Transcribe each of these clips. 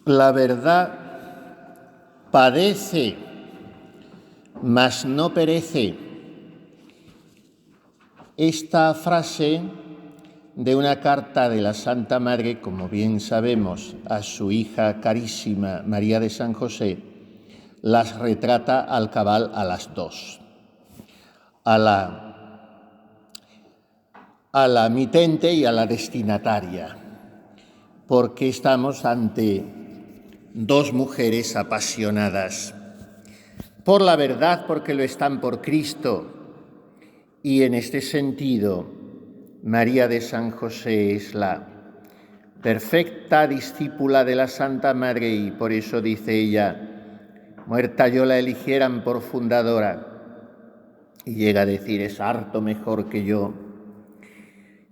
La verdad padece, mas no perece. Esta frase de una carta de la Santa Madre, como bien sabemos, a su hija carísima María de San José, las retrata al cabal a las dos. A la mitente y a la destinataria, porque estamos ante dos mujeres apasionadas por la verdad, porque lo están por Cristo, y en este sentido María de San José es la perfecta discípula de la Santa Madre, y por eso dice ella: muerta yo la eligieran por fundadora, y llega a decir: es harto mejor que yo.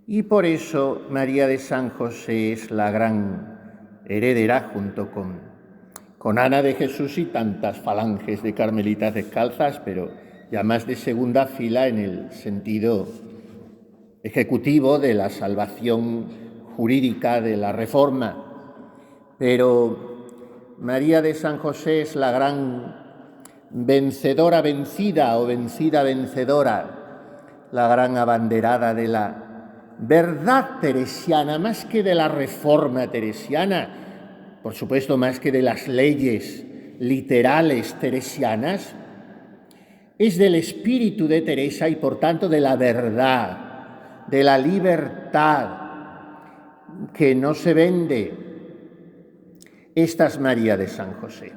Y por eso María de San José es la gran heredera, junto con Ana de Jesús y tantas falanges de carmelitas descalzas, pero ya más de segunda fila en el sentido ejecutivo de la salvación jurídica de la Reforma. Pero María de San José es la gran vencedora vencida o vencida vencedora, la gran abanderada de la verdad teresiana, más que de la Reforma teresiana, por supuesto más que de las leyes literales teresianas, es del espíritu de Teresa y por tanto de la verdad, de la libertad que no se vende. Esta es María de San José,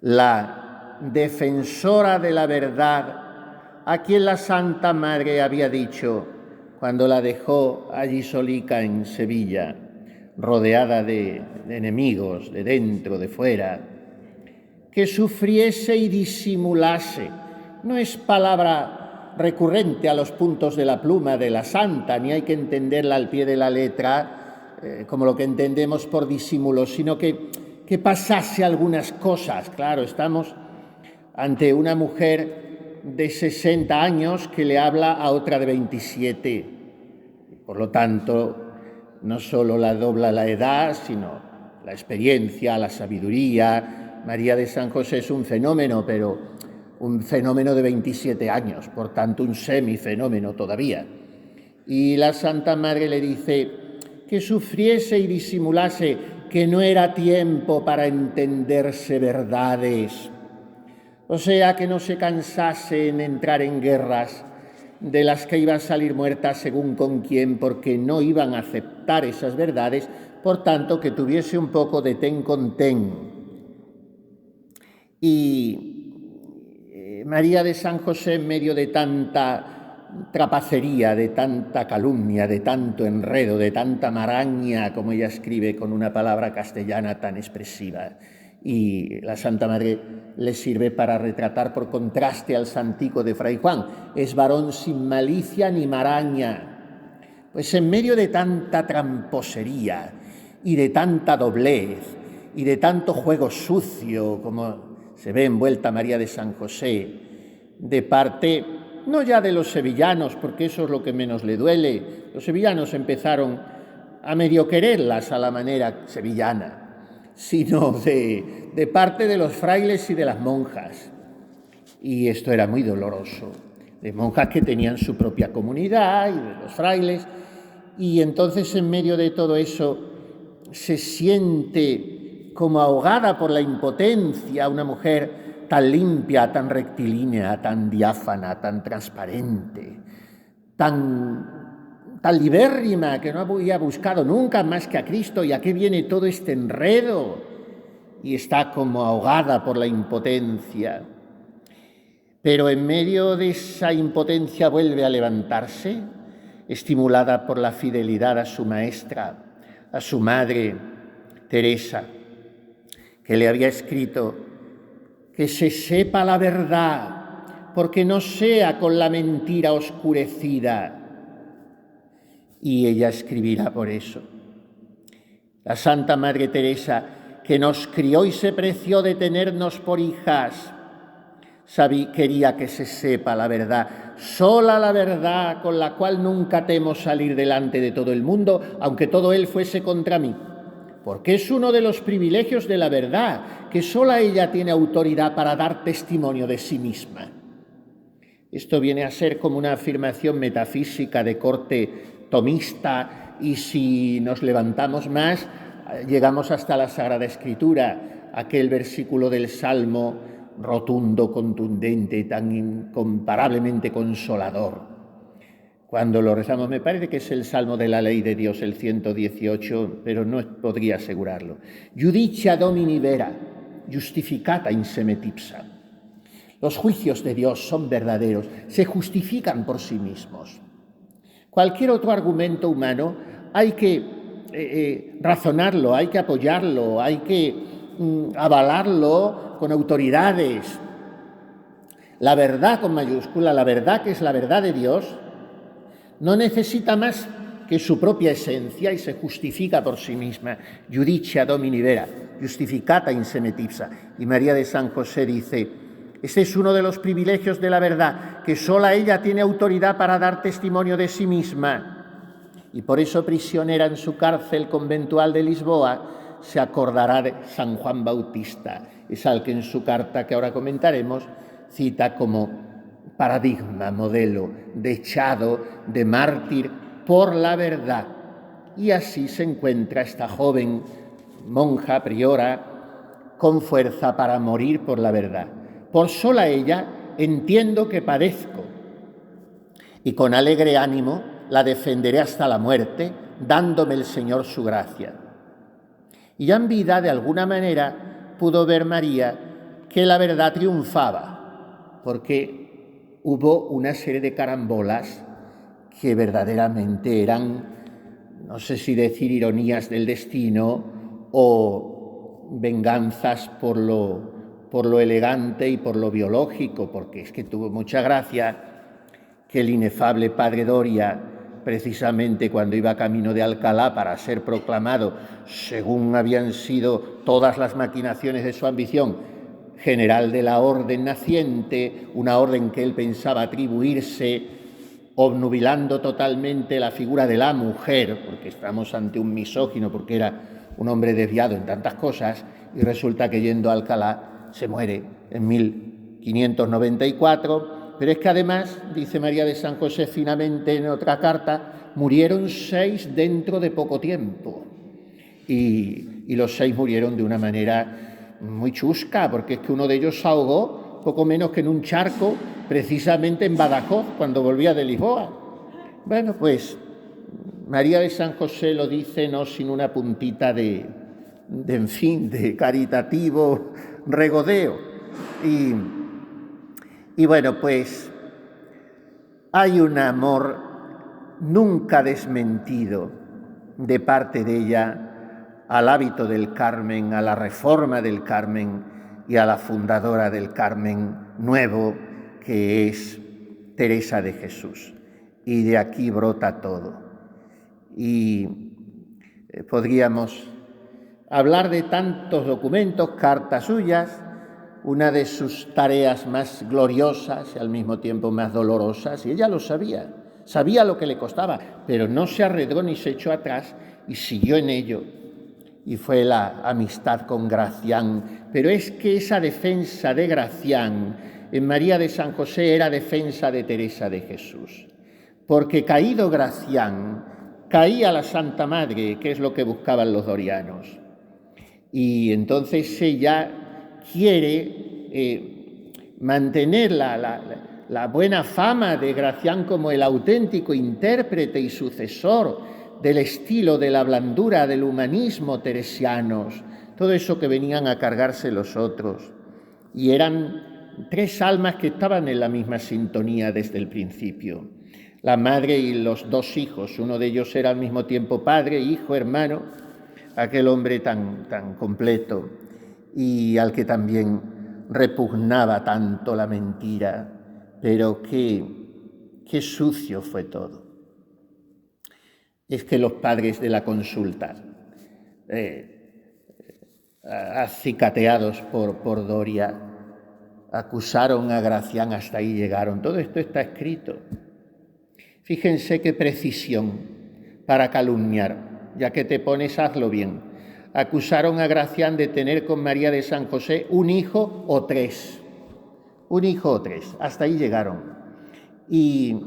la defensora de la verdad, a quien la Santa Madre había dicho cuando la dejó allí solica en Sevilla, rodeada de enemigos, de dentro, de fuera, que sufriese y disimulase. No es palabra recurrente a los puntos de la pluma de la santa, ni hay que entenderla al pie de la letra como lo que entendemos por disimulo, sino que pasase algunas cosas. Claro, estamos ante una mujer de 60 años que le habla a otra de 27. Por lo tanto, no solo la dobla la edad, sino la experiencia, la sabiduría. María de San José es un fenómeno, pero un fenómeno de 27 años, por tanto un semifenómeno todavía. Y la Santa Madre le dice que sufriese y disimulase, que no era tiempo para entenderse verdades. O sea, que no se cansase en entrar en guerras de las que iba a salir muerta según con quién, porque no iban a aceptar esas verdades, por tanto que tuviese un poco de ten con ten. Y María de San José, en medio de tanta trapacería, de tanta calumnia, de tanto enredo, de tanta maraña, como ella escribe con una palabra castellana tan expresiva, y la Santa Madre le sirve para retratar por contraste al santico de Fray Juan: es varón sin malicia ni maraña. Pues en medio de tanta tramposería y de tanta doblez y de tanto juego sucio como se ve envuelta María de San José, de parte no ya de los sevillanos, porque eso es lo que menos le duele. Los sevillanos empezaron a medio quererlas a la manera sevillana, sino de parte de los frailes y de las monjas. Y esto era muy doloroso, de monjas que tenían su propia comunidad y de los frailes. Y entonces, en medio de todo eso, se siente como ahogada por la impotencia una mujer tan limpia, tan rectilínea, tan diáfana, tan transparente, tan libérrima, que no había buscado nunca más que a Cristo. ¿Y a qué viene todo este enredo? Y está como ahogada por la impotencia. Pero en medio de esa impotencia vuelve a levantarse, estimulada por la fidelidad a su maestra, a su madre Teresa, que le había escrito: que se sepa la verdad, porque no sea con la mentira oscurecida. Y ella escribirá por eso. La Santa Madre Teresa, que nos crió y se preció de tenernos por hijas, quería que se sepa la verdad, sola la verdad, con la cual nunca temo salir delante de todo el mundo, aunque todo él fuese contra mí, porque es uno de los privilegios de la verdad, que sola ella tiene autoridad para dar testimonio de sí misma. Esto viene a ser como una afirmación metafísica de corte tomista, y si nos levantamos más, llegamos hasta la Sagrada Escritura, aquel versículo del Salmo rotundo, contundente, tan incomparablemente consolador. Cuando lo rezamos, me parece que es el Salmo de la Ley de Dios, el 118, pero no podría asegurarlo. Judicia Domini vera, justificata in se metipsa. Los juicios de Dios son verdaderos, se justifican por sí mismos. Cualquier otro argumento humano hay que razonarlo, hay que apoyarlo, hay que avalarlo con autoridades. La verdad con mayúscula, la verdad que es la verdad de Dios, no necesita más que su propia esencia y se justifica por sí misma. Judicia Domini vera, justificata in se metipsa. Y María de San José dice: este es uno de los privilegios de la verdad, que sola ella tiene autoridad para dar testimonio de sí misma. Y por eso, prisionera en su cárcel conventual de Lisboa, se acordará de San Juan Bautista, es al que en su carta que ahora comentaremos cita como paradigma, modelo, dechado de mártir por la verdad. Y así se encuentra esta joven monja priora con fuerza para morir por la verdad. Por sola ella entiendo que padezco, y con alegre ánimo la defenderé hasta la muerte, dándome el Señor su gracia. Y ya en vida, de alguna manera, pudo ver María que la verdad triunfaba, porque hubo una serie de carambolas que verdaderamente eran, no sé si decir ironías del destino o venganzas por lo elegante y por lo biológico, porque es que tuvo mucha gracia que el inefable padre Doria, precisamente cuando iba camino de Alcalá para ser proclamado, según habían sido todas las maquinaciones de su ambición, general de la orden naciente, una orden que él pensaba atribuirse, obnubilando totalmente la figura de la mujer, porque estamos ante un misógino, porque era un hombre desviado en tantas cosas, y resulta que yendo a Alcalá se muere en 1594, pero es que además, dice María de San José finamente en otra carta, murieron 6 dentro de poco tiempo, y los 6 murieron de una manera muy chusca, porque es que uno de ellos se ahogó poco menos que en un charco, precisamente en Badajoz, cuando volvía de Lisboa. Bueno, pues María de San José lo dice no sin una puntita de caritativo regodeo. Y bueno, pues hay un amor nunca desmentido de parte de ella al hábito del Carmen, a la reforma del Carmen y a la fundadora del Carmen nuevo, que es Teresa de Jesús. Y de aquí brota todo. Y podríamos hablar de tantos documentos, cartas suyas. Una de sus tareas más gloriosas y al mismo tiempo más dolorosas, y ella lo sabía, sabía lo que le costaba, pero no se arredró ni se echó atrás y siguió en ello. Y fue la amistad con Gracián. Pero es que esa defensa de Gracián en María de San José era defensa de Teresa de Jesús. Porque caído Gracián, caía la Santa Madre, que es lo que buscaban los dorianos. Y entonces ella quiere mantener la buena fama de Gracián como el auténtico intérprete y sucesor del estilo, de la blandura, del humanismo teresianos, todo eso que venían a cargarse los otros. Y eran 3 almas que estaban en la misma sintonía desde el principio. La madre y los 2 hijos, uno de ellos era al mismo tiempo padre, hijo, hermano, aquel hombre tan completo y al que también repugnaba tanto la mentira, pero qué sucio fue todo. Es que los padres de la consulta, acicateados por Doria, acusaron a Gracián, hasta ahí llegaron. Todo esto está escrito. Fíjense qué precisión para calumniar. Ya que te pones, hazlo bien. acusaron a Gracián de tener con María de San José un hijo o tres. Un hijo o tres, hasta ahí llegaron. Y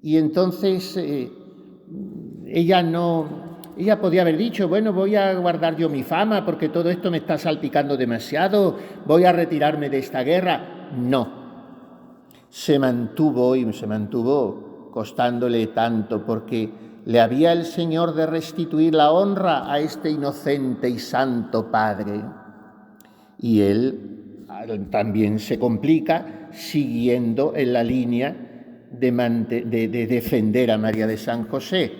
entonces ella podía haber dicho, bueno, voy a guardar yo mi fama porque todo esto me está salpicando demasiado, voy a retirarme de esta guerra. No, se mantuvo costándole tanto, porque le había el Señor de restituir la honra a este inocente y santo Padre. Y él también se complica siguiendo en la línea de defender a María de San José.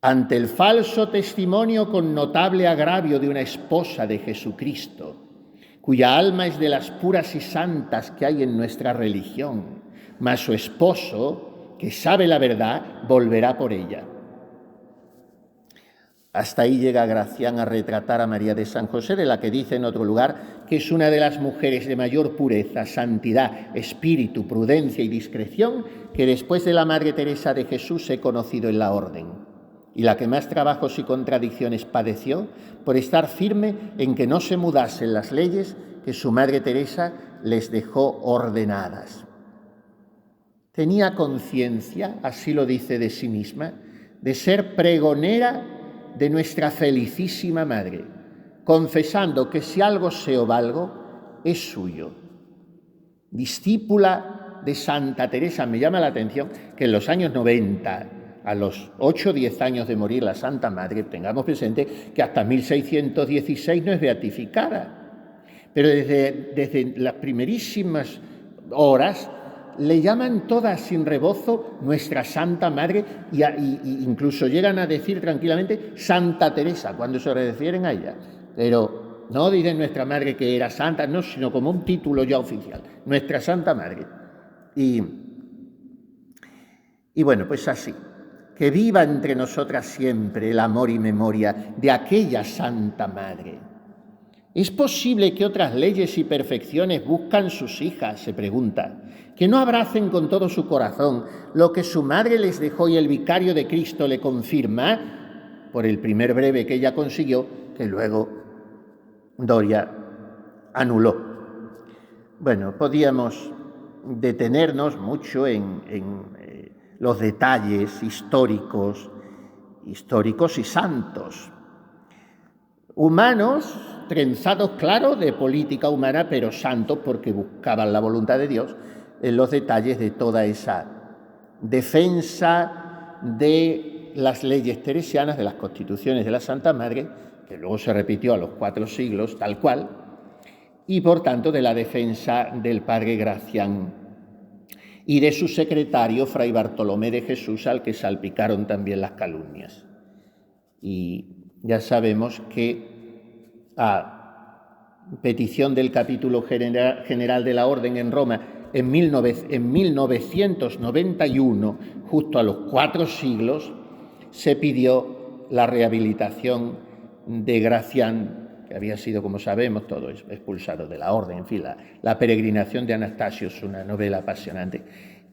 Ante el falso testimonio con notable agravio de una esposa de Jesucristo, cuya alma es de las puras y santas que hay en nuestra religión, mas su esposo, que sabe la verdad, volverá por ella. Hasta ahí llega Gracián a retratar a María de San José, de la que dice en otro lugar que es una de las mujeres de mayor pureza, santidad, espíritu, prudencia y discreción que después de la Madre Teresa de Jesús he conocido en la orden, y la que más trabajos y contradicciones padeció por estar firme en que no se mudasen las leyes que su Madre Teresa les dejó ordenadas. Tenía conciencia, así lo dice de sí misma, de ser pregonera de nuestra felicísima Madre, confesando que si algo sé o valgo, es suyo. Discípula de Santa Teresa, me llama la atención que en los años 90, a los 8 o 10 años de morir la Santa Madre, tengamos presente que hasta 1616 no es beatificada, pero desde las primerísimas horas le llaman todas sin rebozo nuestra Santa Madre y incluso llegan a decir tranquilamente Santa Teresa cuando se refieren a ella. Pero no dicen nuestra Madre que era santa, no, sino como un título ya oficial, nuestra Santa Madre. Y bueno, pues así, que viva entre nosotras siempre el amor y memoria de aquella Santa Madre. ¿Es posible que otras leyes y perfecciones buscan sus hijas? Se pregunta. Que no abracen con todo su corazón lo que su madre les dejó y el vicario de Cristo le confirma por el primer breve que ella consiguió, que luego Doria anuló. Bueno, podíamos detenernos mucho en los detalles históricos y santos. Humanos, trenzados, claro, de política humana, pero santos porque buscaban la voluntad de Dios en los detalles de toda esa defensa de las leyes teresianas, de las constituciones de la Santa Madre, que luego se repitió a los 4 siglos, tal cual, y por tanto de la defensa del padre Gracián y de su secretario, Fray Bartolomé de Jesús, al que salpicaron también las calumnias. Y ya sabemos que a petición del capítulo general de la Orden en Roma, en 1991, justo a los 4 siglos, se pidió la rehabilitación de Gracián, que había sido, como sabemos, todo expulsado de la Orden, en fin, la peregrinación de Anastasio es una novela apasionante.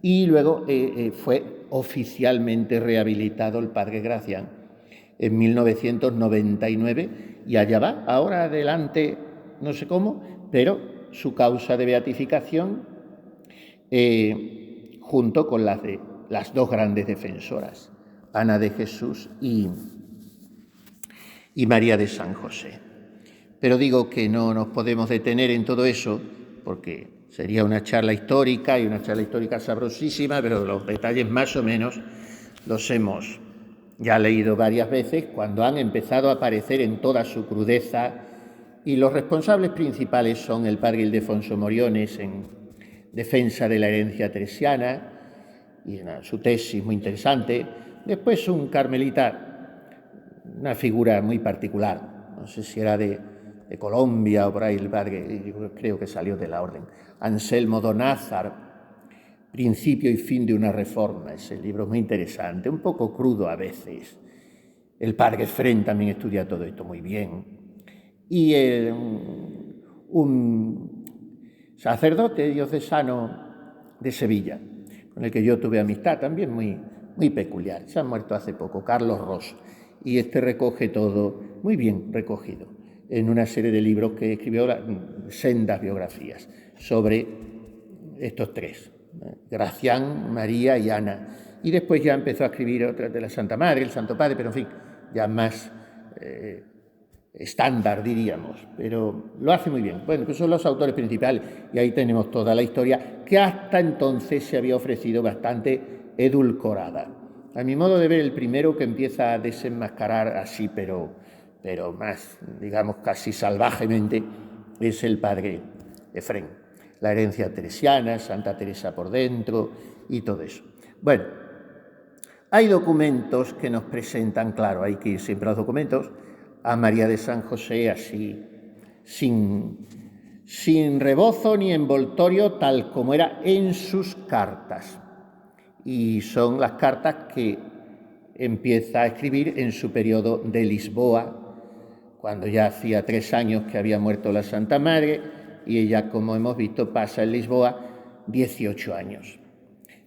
Y luego fue oficialmente rehabilitado el padre Gracián en 1999, y allá va, ahora adelante, no sé cómo, pero su causa de beatificación junto con las de las 2 grandes defensoras, Ana de Jesús y María de San José. Pero digo que no nos podemos detener en todo eso, porque sería una charla histórica, y una charla histórica sabrosísima, pero los detalles más o menos los hemos ya leído varias veces, cuando han empezado a aparecer en toda su crudeza, y los responsables principales son el padre Ildefonso Moriones en defensa de la herencia teresiana, y en su tesis muy interesante. Después un carmelita, una figura muy particular, no sé si era de Colombia o por ahí, el padre, yo creo que salió de la orden, Anselmo Donázar, Principio y fin de una reforma. Ese libro es muy interesante, un poco crudo a veces. El padre Fren también estudia todo esto muy bien. Y un sacerdote diocesano de Sevilla, con el que yo tuve amistad también muy peculiar, se ha muerto hace poco, Carlos Ros. y recoge todo muy bien recogido en una serie de libros que escribió, sendas biografías sobre estos tres, Gracián, María y Ana. Y después ya empezó a escribir otras de la Santa Madre, el Santo Padre, pero en fin, ya más estándar, diríamos, pero lo hace muy bien. Bueno, pues son los autores principales y ahí tenemos toda la historia que hasta entonces se había ofrecido bastante edulcorada. A mi modo de ver, el primero que empieza a desenmascarar así, pero más, digamos, casi salvajemente, es el padre Efrén. La herencia teresiana, Santa Teresa por dentro y todo eso. Bueno, hay documentos que nos presentan, claro, hay que ir siempre a los documentos, a María de San José así, sin rebozo ni envoltorio, tal como era en sus cartas. Y son las cartas que empieza a escribir en su periodo de Lisboa, cuando ya hacía 3 años que había muerto la Santa Madre, y ella, como hemos visto, pasa en Lisboa 18 años,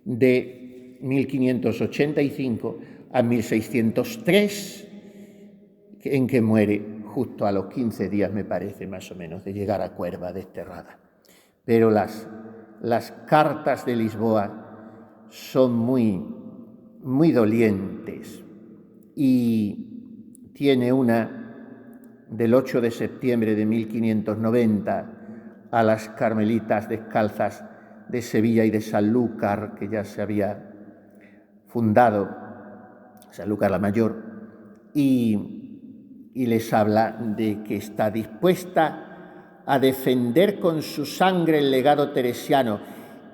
de 1585 a 1603, en que muere justo a los 15 días, me parece, más o menos, de llegar a Cuerva desterrada. Pero las cartas de Lisboa son muy dolientes, y tiene una del 8 de septiembre de 1590 a las Carmelitas Descalzas de Sevilla y de Sanlúcar, que ya se había fundado, Sanlúcar la Mayor, y les habla de que está dispuesta a defender con su sangre el legado teresiano,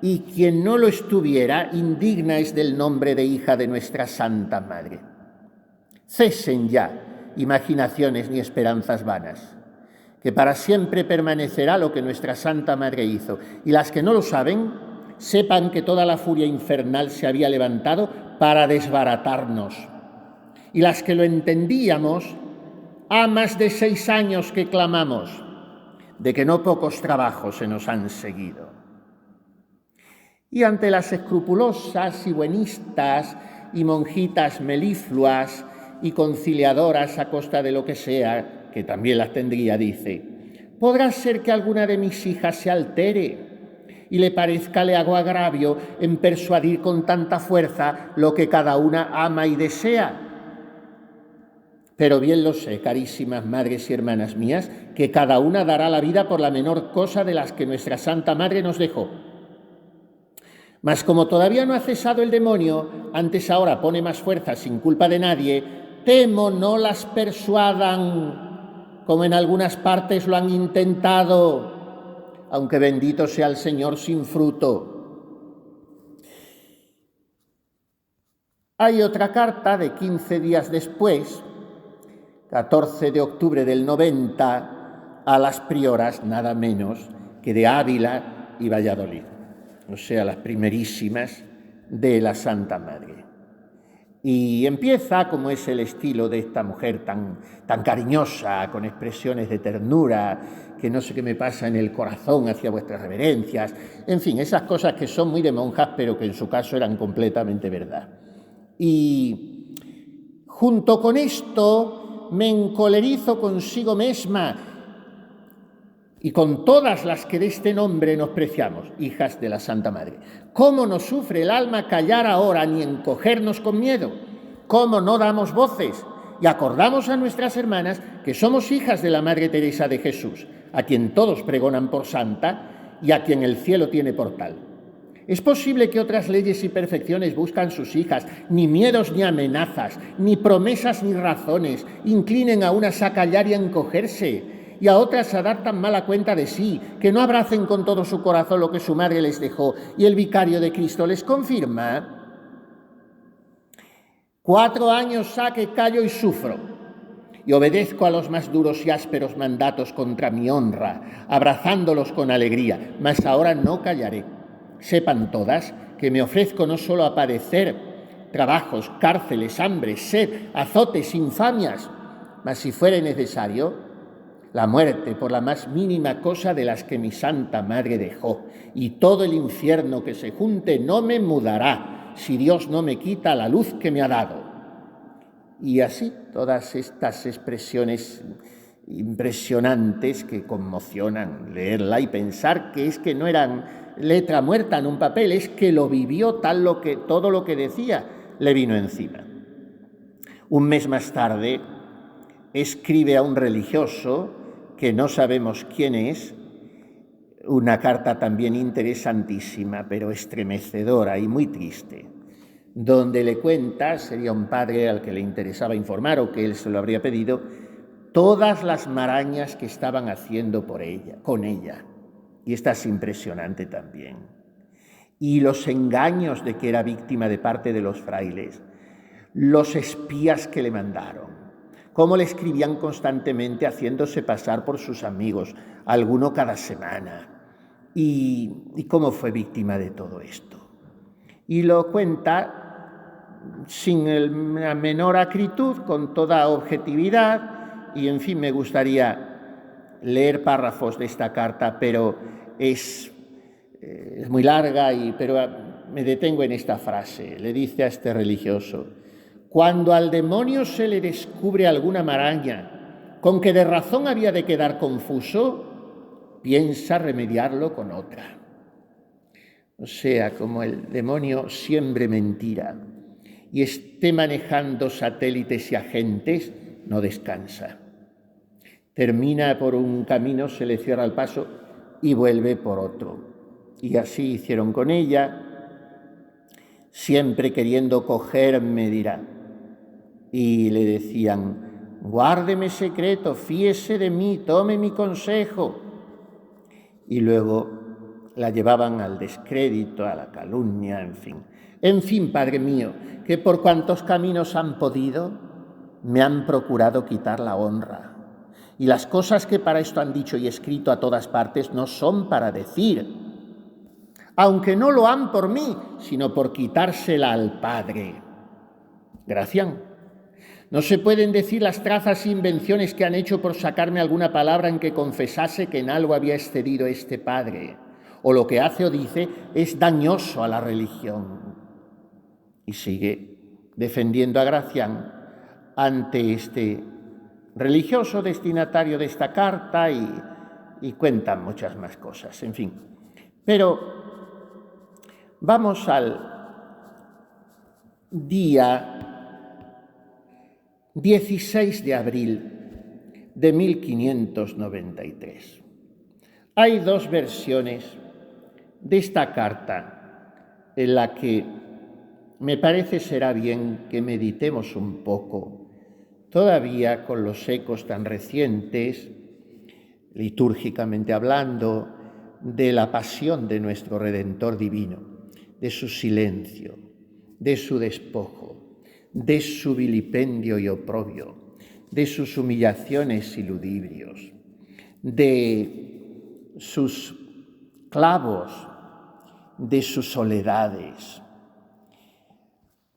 y quien no lo estuviera, indigna es del nombre de hija de nuestra Santa Madre. Cesen ya imaginaciones ni esperanzas vanas, que para siempre permanecerá lo que nuestra Santa Madre hizo, y las que no lo saben, sepan que toda la furia infernal se había levantado para desbaratarnos, y las que lo entendíamos, ha más de 6 años que clamamos, de que no pocos trabajos se nos han seguido. Y ante las escrupulosas y buenistas y monjitas melifluas y conciliadoras a costa de lo que sea, que también las tendría, dice, podrá ser que alguna de mis hijas se altere y le parezca le hago agravio en persuadir con tanta fuerza lo que cada una ama y desea. Pero bien lo sé, carísimas madres y hermanas mías, que cada una dará la vida por la menor cosa de las que nuestra Santa Madre nos dejó. Mas como todavía no ha cesado el demonio, antes ahora pone más fuerza sin culpa de nadie, temo no las persuadan, como en algunas partes lo han intentado, aunque bendito sea el Señor sin fruto. Hay otra carta de 15 días después, 14 de octubre del 90, a las prioras, nada menos que de Ávila y Valladolid, o sea, las primerísimas de la Santa Madre. Y empieza, como es el estilo de esta mujer tan cariñosa, con expresiones de ternura, que no sé qué me pasa en el corazón hacia vuestras reverencias, en fin, esas cosas que son muy de monjas, pero que en su caso eran completamente verdad. Y junto con esto me encolerizo consigo misma y con todas las que de este nombre nos preciamos, hijas de la Santa Madre. ¿Cómo nos sufre el alma callar ahora ni encogernos con miedo? ¿Cómo no damos voces y acordamos a nuestras hermanas que somos hijas de la Madre Teresa de Jesús, a quien todos pregonan por santa y a quien el cielo tiene por tal? ¿Es posible que otras leyes y perfecciones buscan sus hijas, ni miedos ni amenazas, ni promesas ni razones, inclinen a unas a callar y a encogerse, y a otras a dar tan mala cuenta de sí, que no abracen con todo su corazón lo que su madre les dejó y el vicario de Cristo les confirma? 4 años ha que callo y sufro, y obedezco a los más duros y ásperos mandatos contra mi honra, abrazándolos con alegría, mas ahora no callaré. Sepan todas que me ofrezco no solo a padecer trabajos, cárceles, hambre, sed, azotes, infamias, mas si fuere necesario, la muerte por la más mínima cosa de las que mi Santa Madre dejó, y todo el infierno que se junte no me mudará, si Dios no me quita la luz que me ha dado. Y así, todas estas expresiones impresionantes que conmocionan leerla y pensar que es que no eran letra muerta en un papel, es que lo vivió todo lo que decía le vino encima. Un mes más tarde escribe a un religioso que no sabemos quién es, una carta también interesantísima, pero estremecedora y muy triste, donde le cuenta, sería un padre al que le interesaba informar o que él se lo habría pedido, todas las marañas que estaban haciendo con ella. Y esta es impresionante también. Y los engaños de que era víctima de parte de los frailes, los espías que le mandaron, cómo le escribían constantemente haciéndose pasar por sus amigos, alguno cada semana, y cómo fue víctima de todo esto. Y lo cuenta sin la menor acritud, con toda objetividad, y en fin, me gustaría leer párrafos de esta carta, pero es muy larga, pero me detengo en esta frase. Le dice a este religioso: cuando al demonio se le descubre alguna maraña con que de razón había de quedar confuso, piensa remediarlo con otra. O sea, como el demonio siembre mentira y esté manejando satélites y agentes, no descansa. Termina por un camino, se le cierra el paso y vuelve por otro. Y así hicieron con ella, siempre queriendo cogerme, dirá. Y le decían: guárdeme secreto, fíese de mí, tome mi consejo. Y luego la llevaban al descrédito, a la calumnia, en fin. En fin, Padre mío, que por cuantos caminos han podido, me han procurado quitar la honra. Y las cosas que para esto han dicho y escrito a todas partes no son para decir, aunque no lo han por mí, sino por quitársela al Padre. Gracián, no se pueden decir las trazas e invenciones que han hecho por sacarme alguna palabra en que confesase que en algo había excedido este Padre, o lo que hace o dice es dañoso a la religión. Y sigue defendiendo a Gracián ante este religioso destinatario de esta carta y cuentan muchas más cosas, en fin. Pero vamos al día 16 de abril de 1593. Hay dos versiones de esta carta en la que me parece será bien que meditemos un poco, todavía con los ecos tan recientes, litúrgicamente hablando, de la pasión de nuestro Redentor divino, de su silencio, de su despojo, de su vilipendio y oprobio, de sus humillaciones y ludibrios, de sus clavos, de sus soledades.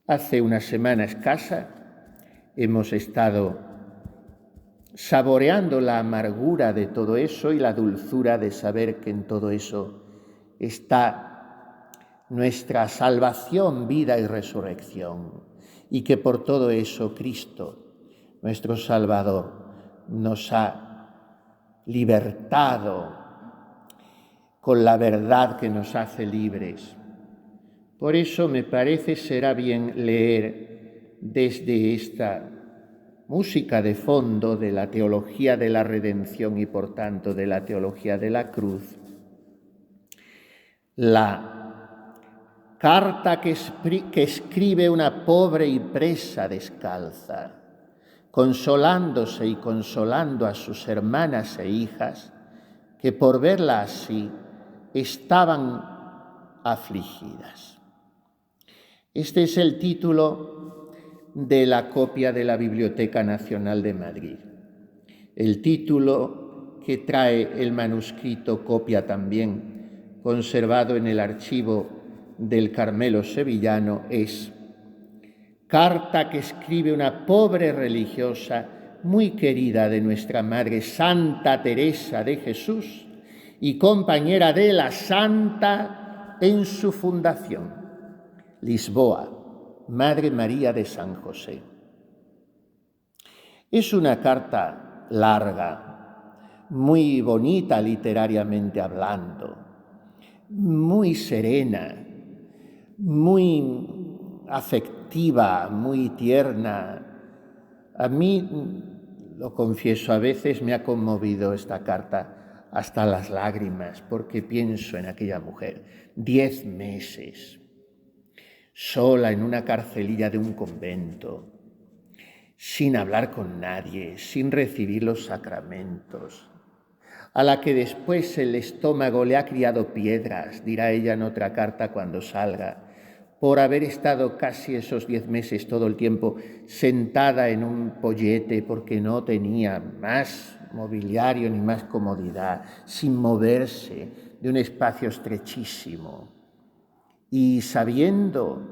Hace una semana escasa hemos estado saboreando la amargura de todo eso y la dulzura de saber que en todo eso está nuestra salvación, vida y resurrección, y que por todo eso Cristo, nuestro Salvador, nos ha libertado con la verdad que nos hace libres. Por eso me parece será bien leer desde esta música de fondo de la teología de la redención y por tanto de la teología de la cruz, la carta que escribe una pobre y presa descalza, consolándose y consolando a sus hermanas e hijas, que por verla así estaban afligidas. Este es el título de la copia de la Biblioteca Nacional de Madrid. El título que trae el manuscrito copia también, conservado en el archivo del Carmelo sevillano, es Carta que escribe una pobre religiosa muy querida de nuestra Madre Santa Teresa de Jesús y compañera de la Santa en su fundación. Lisboa, Madre María de San José. Es una carta larga, muy bonita literariamente hablando, muy serena, muy afectiva, muy tierna. A mí, lo confieso, a veces me ha conmovido esta carta hasta las lágrimas, porque pienso en aquella mujer, 10 meses, sola en una carcelilla de un convento, sin hablar con nadie, sin recibir los sacramentos, a la que después el estómago le ha criado piedras, dirá ella en otra carta cuando salga, por haber estado casi esos 10 meses todo el tiempo sentada en un pollete porque no tenía más mobiliario ni más comodidad, sin moverse, de un espacio estrechísimo. Y sabiendo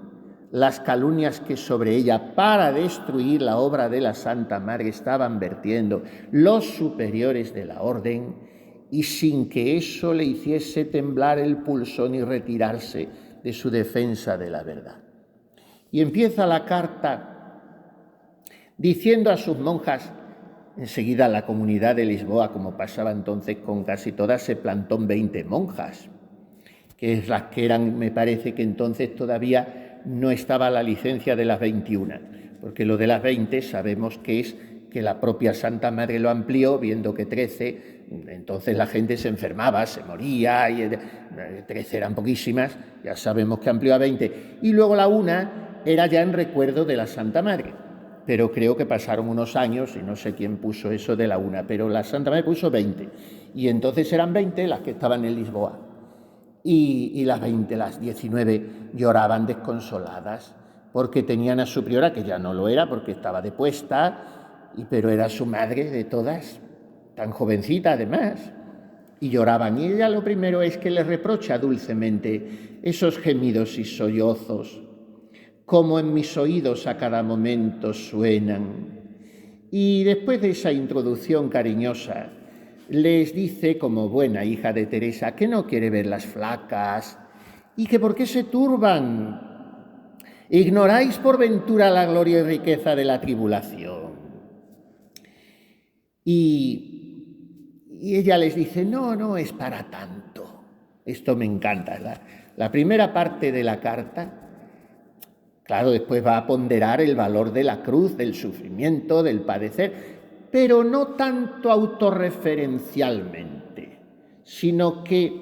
las calumnias que sobre ella, para destruir la obra de la Santa Madre, estaban vertiendo los superiores de la orden, y sin que eso le hiciese temblar el pulso ni retirarse de su defensa de la verdad. Y empieza la carta diciendo a sus monjas, enseguida la comunidad de Lisboa, como pasaba entonces con casi todas, se plantó en 20 monjas, que es las que eran, me parece que entonces todavía no estaba la licencia de las 21, porque lo de las 20 sabemos que es que la propia Santa Madre lo amplió, viendo que 13, entonces la gente se enfermaba, se moría, y 13 eran poquísimas, ya sabemos que amplió a 20. Y luego la 1 era ya en recuerdo de la Santa Madre, pero creo que pasaron unos años, y no sé quién puso eso de la 1, pero la Santa Madre puso 20, y entonces eran 20 las que estaban en Lisboa. Y las 20, las 19, lloraban desconsoladas, porque tenían a su priora, que ya no lo era, porque estaba depuesta, pero era su madre de todas, tan jovencita además, y lloraban. Y ella lo primero es que le reprocha dulcemente esos gemidos y sollozos, como en mis oídos a cada momento suenan. Y después de esa introducción cariñosa, les dice, como buena hija de Teresa, que no quiere verlas flacas y que por qué se turban. ¿Ignoráis por ventura la gloria y riqueza de la tribulación? Y ella les dice, no es para tanto. Esto me encanta. La primera parte de la carta, claro, después va a ponderar el valor de la cruz, del sufrimiento, del padecer, pero no tanto autorreferencialmente, sino que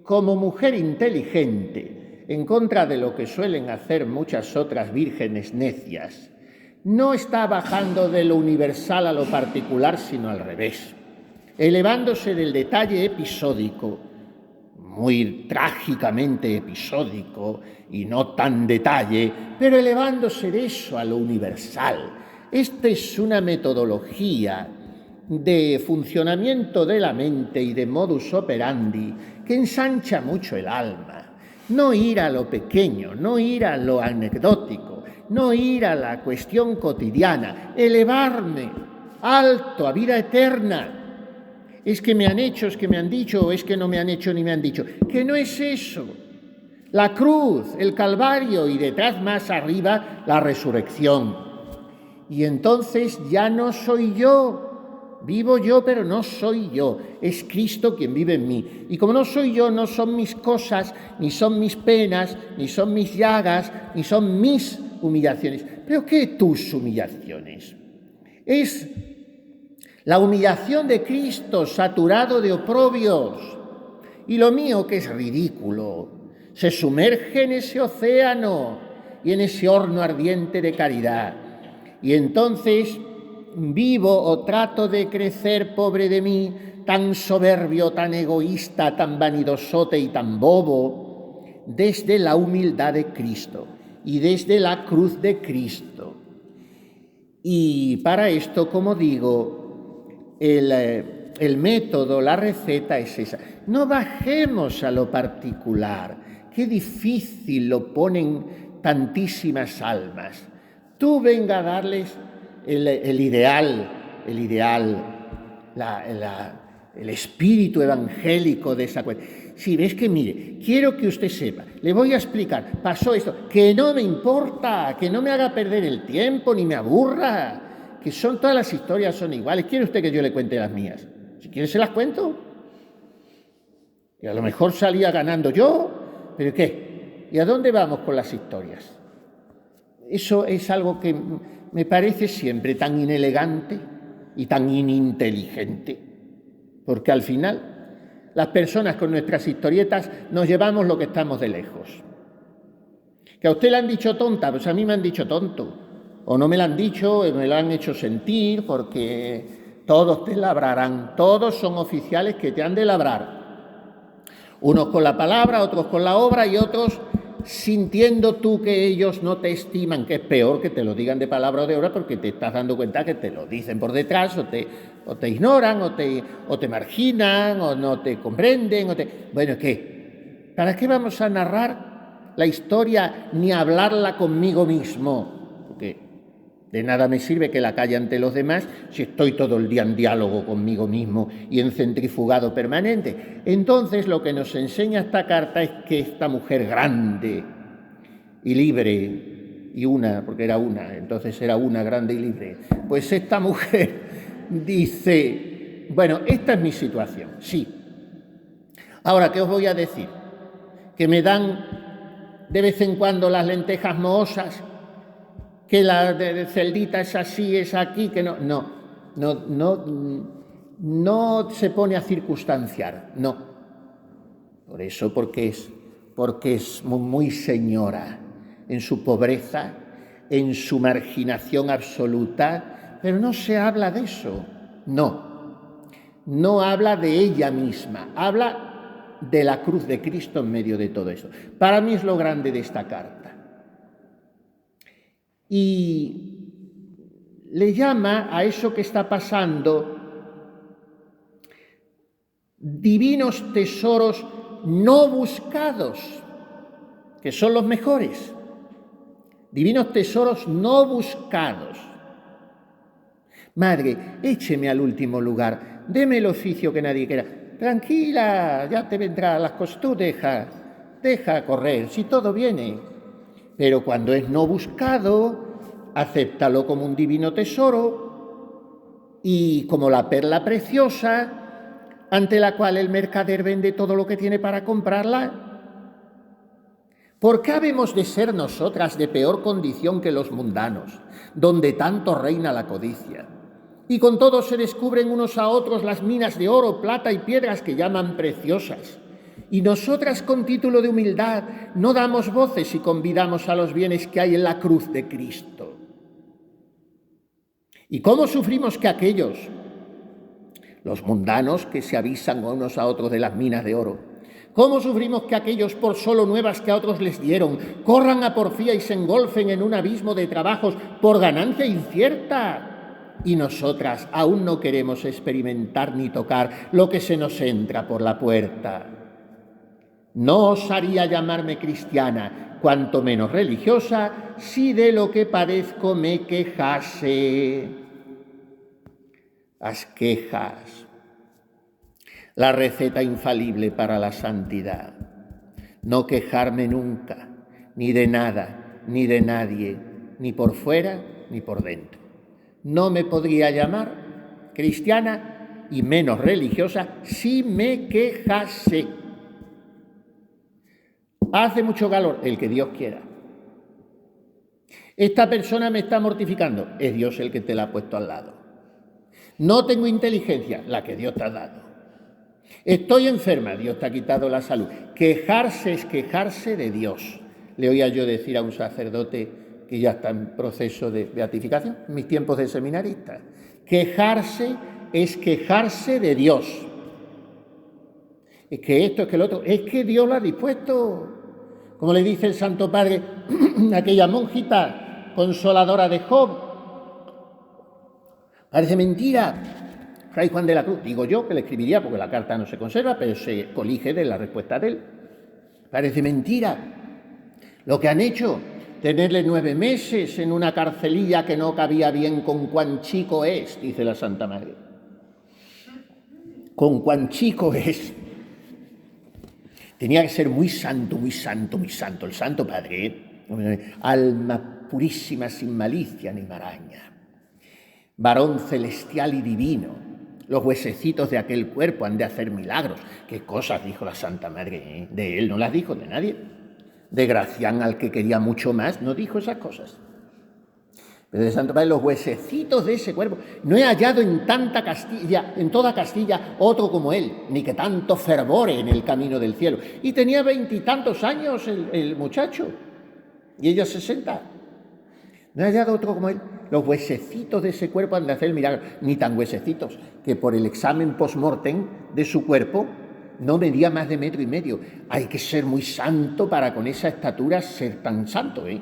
como mujer inteligente, en contra de lo que suelen hacer muchas otras vírgenes necias, no está bajando de lo universal a lo particular, sino al revés, elevándose del detalle episódico, muy trágicamente episódico y no tan detalle, pero elevándose de eso a lo universal. Esta es una metodología de funcionamiento de la mente y de modus operandi que ensancha mucho el alma. No ir a lo pequeño, no ir a lo anecdótico, no ir a la cuestión cotidiana, elevarme alto a vida eterna. Es que me han hecho, es que me han dicho, o es que no me han hecho ni me han dicho. Que no es eso. La cruz, el Calvario y detrás más arriba la resurrección. Y entonces ya no soy yo, vivo yo, pero no soy yo, es Cristo quien vive en mí. Y como no soy yo, no son mis cosas, ni son mis penas, ni son mis llagas, ni son mis humillaciones. ¿Pero qué tus humillaciones? Es la humillación de Cristo saturado de oprobios. Y lo mío, que es ridículo, se sumerge en ese océano y en ese horno ardiente de caridad. Y entonces vivo o trato de crecer, pobre de mí, tan soberbio, tan egoísta, tan vanidosote y tan bobo, desde la humildad de Cristo y desde la cruz de Cristo. Y para esto, como digo, el método, la receta es esa. No bajemos a lo particular. Qué difícil lo ponen tantísimas almas. Tú venga a darles el ideal, el espíritu evangélico de esa cuestión. Si ves que, mire, quiero que usted sepa, le voy a explicar, pasó esto, que no me importa, que no me haga perder el tiempo ni me aburra, que todas las historias son iguales. ¿Quiere usted que yo le cuente las mías? Si quiere se las cuento. Y a lo mejor salía ganando yo, pero ¿qué? ¿Y a dónde vamos con las historias? Eso es algo que me parece siempre tan inelegante y tan ininteligente, porque al final las personas con nuestras historietas nos llevamos lo que estamos de lejos. Que a usted le han dicho tonta, pues a mí me han dicho tonto, o no me lo han dicho, me lo han hecho sentir, porque todos te labrarán, todos son oficiales que te han de labrar, unos con la palabra, otros con la obra y otros sintiendo tú que ellos no te estiman, que es peor que te lo digan de palabra o de obra, porque te estás dando cuenta que te lo dicen por detrás, o te ignoran, o te marginan, o no te comprenden, Bueno, ¿qué? ¿Para qué vamos a narrar la historia ni hablarla conmigo mismo? Porque de nada me sirve que la calle ante los demás si estoy todo el día en diálogo conmigo mismo y en centrifugado permanente. Entonces lo que nos enseña esta carta es que esta mujer grande y libre, y una, porque era una, entonces era una grande y libre, pues esta mujer dice, bueno, esta es mi situación, sí. Ahora, ¿qué os voy a decir? Que me dan de vez en cuando las lentejas mohosas, que la de celdita es así, es aquí, que no se pone a circunstanciar, no. Por eso, porque es muy señora en su pobreza, en su marginación absoluta, pero no se habla de eso, no habla de ella misma, habla de la cruz de Cristo en medio de todo eso. Para mí es lo grande de esta carta. Y le llama a eso que está pasando divinos tesoros no buscados, que son los mejores. Divinos tesoros no buscados. Madre, écheme al último lugar, deme el oficio que nadie quiera. Tranquila, ya te vendrá las cosas, tú deja correr, si todo viene. Pero cuando es no buscado, acéptalo como un divino tesoro y como la perla preciosa ante la cual el mercader vende todo lo que tiene para comprarla. ¿Por qué habemos de ser nosotras de peor condición que los mundanos, donde tanto reina la codicia? Y con todo se descubren unos a otros las minas de oro, plata y piedras que llaman preciosas. Y nosotras, con título de humildad, no damos voces y convidamos a los bienes que hay en la cruz de Cristo. ¿Y cómo sufrimos que aquellos, los mundanos que se avisan unos a otros de las minas de oro, cómo sufrimos que aquellos, por solo nuevas que a otros les dieron, corran a porfía y se engolfen en un abismo de trabajos por ganancia incierta? Y nosotras aún no queremos experimentar ni tocar lo que se nos entra por la puerta. No osaría llamarme cristiana, cuanto menos religiosa, si de lo que padezco me quejase. Las quejas, la receta infalible para la santidad. No quejarme nunca, ni de nada, ni de nadie, ni por fuera, ni por dentro. No me podría llamar cristiana y menos religiosa si me quejase. Hace mucho calor, el que Dios quiera. Esta persona me está mortificando, es Dios el que te la ha puesto al lado. No tengo inteligencia, la que Dios te ha dado. Estoy enferma, Dios te ha quitado la salud. Quejarse es quejarse de Dios. Le oía yo decir a un sacerdote que ya está en proceso de beatificación, en mis tiempos de seminarista. Quejarse es quejarse de Dios. Es que esto, es que lo otro, es que Dios lo ha dispuesto. Como le dice el Santo Padre a aquella monjita consoladora de Job. Parece mentira, Fray Juan de la Cruz, digo yo, que le escribiría porque la carta no se conserva, pero se colige de la respuesta de él. Parece mentira lo que han hecho, tenerle 9 meses en una carcelilla que no cabía bien con cuán chico es, dice la Santa Madre. Con cuán chico es. Tenía que ser muy santo, muy santo, muy santo. El Santo Padre, alma purísima, sin malicia ni maraña. varón celestial y divino, los huesecitos de aquel cuerpo han de hacer milagros. ¿Qué cosas dijo la Santa Madre de él? No las dijo de nadie. De Gracián, al que quería mucho más, no dijo esas cosas. Pero de Santo Padre, los huesecitos de ese cuerpo. No he hallado en toda Castilla, otro como él, ni que tanto fervore en el camino del cielo. Y tenía 20 y tantos años el muchacho, y ella 60. No he hallado otro como él. Los huesecitos de ese cuerpo han de hacer el milagro. Ni tan huesecitos, que por el examen post-mortem de su cuerpo no medía más de 1,5 metros. Hay que ser muy santo para con esa estatura ser tan santo, ¿eh?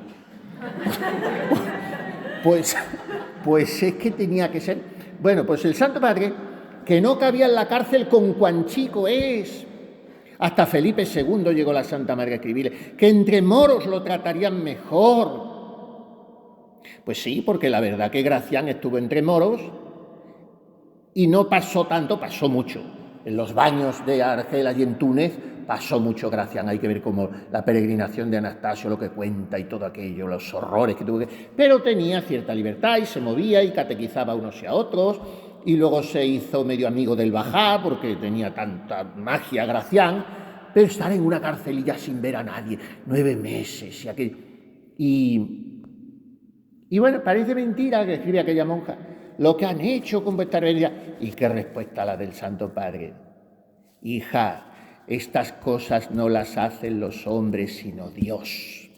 Pues es que tenía que ser. Bueno, pues el Santo Padre, que no cabía en la cárcel con cuán chico es. Hasta Felipe II llegó la Santa Madre a escribirle que entre moros lo tratarían mejor. Pues sí, porque la verdad que Gracián estuvo entre moros y no pasó tanto, pasó mucho. En los baños de Argel y en Túnez pasó mucho Gracián. Hay que ver cómo la peregrinación de Anastasio, lo que cuenta y todo aquello, los horrores que tuvo que... Pero tenía cierta libertad y se movía y catequizaba a unos y a otros, y luego se hizo medio amigo del Bajá porque tenía tanta magia Gracián, pero estar en una carcelilla sin ver a nadie, 9 meses y aquello... Y bueno, parece mentira que escribe aquella monja, lo que han hecho con vuestra reverencia. ¿Y qué respuesta la del Santo Padre? Hija, estas cosas no las hacen los hombres, sino Dios.